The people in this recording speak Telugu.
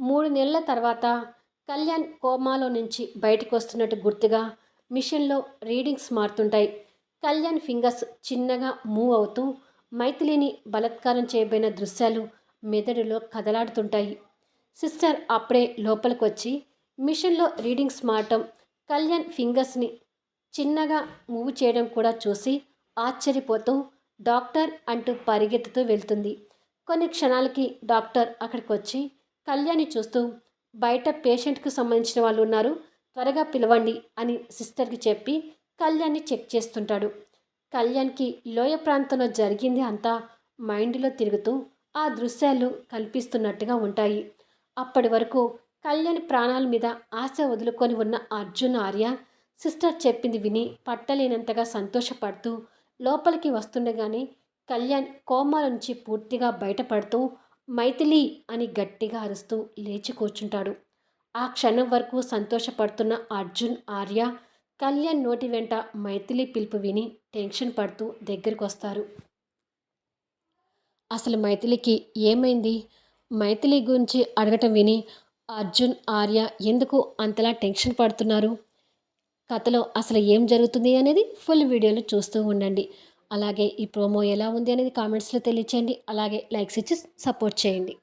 3 నెలల తర్వాత కళ్యాణ్ కోమాలో నుంచి బయటకొస్తున్నట్టు గుర్తుగా మిషన్‌లో రీడింగ్స్ మారుతుంటాయి. కళ్యాణ్ ఫింగర్స్ చిన్నగా మూవ్ అవుతూ మైథిలిని బలాత్కారం చేయబోయిన దృశ్యాలు మెదడులో కదలాడుతుంటాయి. సిస్టర్ అప్పుడే లోపలికొచ్చి మిషన్‌లో రీడింగ్స్ మారటం, కళ్యాణ్ ఫింగర్స్‌ని చిన్నగా మూవ్ చేయడం కూడా చూసి ఆశ్చర్యపోతూ డాక్టర్ అంటూ పరిగెత్తుతూ వెళ్తుంది. కొన్ని క్షణాలకి డాక్టర్ అక్కడికొచ్చి కళ్యాణ్‌ని చూస్తూ బయట పేషెంట్‌కి సంబంధించిన వాళ్ళు ఉన్నారు. త్వరగా పిలవండి అని సిస్టర్‌కి చెప్పి కళ్యాణ్‌ని చెక్ చేస్తుంటాడు. కళ్యాణ్‌కి లోయ ప్రాంతంలో జరిగింది అంతా మైండ్‌లో తిరుగుతూ ఆ దృశ్యాలు కల్పిస్తున్నట్టుగా ఉంటాయి. అప్పటి వరకు కళ్యాణ్ ప్రాణాల మీద ఆశ వదులుకొని ఉన్న అర్జున్, ఆర్య సిస్టర్ చెప్పింది విని పట్టలేనంతగా సంతోషపడుతూ లోపలికి వస్తుండగానే కళ్యాణ్ కోమా నుంచి పూర్తిగా బయటపడుతూ మైథిలి అని గట్టిగా అరుస్తూ లేచి కూర్చుంటాడు. ఆ క్షణం వరకు సంతోషపడుతున్న అర్జున్, ఆర్య కళ్యాణ్ నోటి వెంట మైథిలి పిలుపు విని టెన్షన్ పడుతూ దగ్గరికొస్తారు. అసలు మైథిలికి ఏమైంది? మైథిలి గురించి అడగటం విని అర్జున్, ఆర్య ఎందుకు అంతలా టెన్షన్ పడుతున్నారు? కథలో అసలు ఏం జరుగుతుంది అనేది ఫుల్ వీడియోలో చూస్తూ ఉండండి. అలాగే ఈ ప్రోమో ఎలా ఉంది అనేది కామెంట్స్‌లో తెలియచేయండి. అలాగే లైక్స్ ఇచ్చి సపోర్ట్ చేయండి.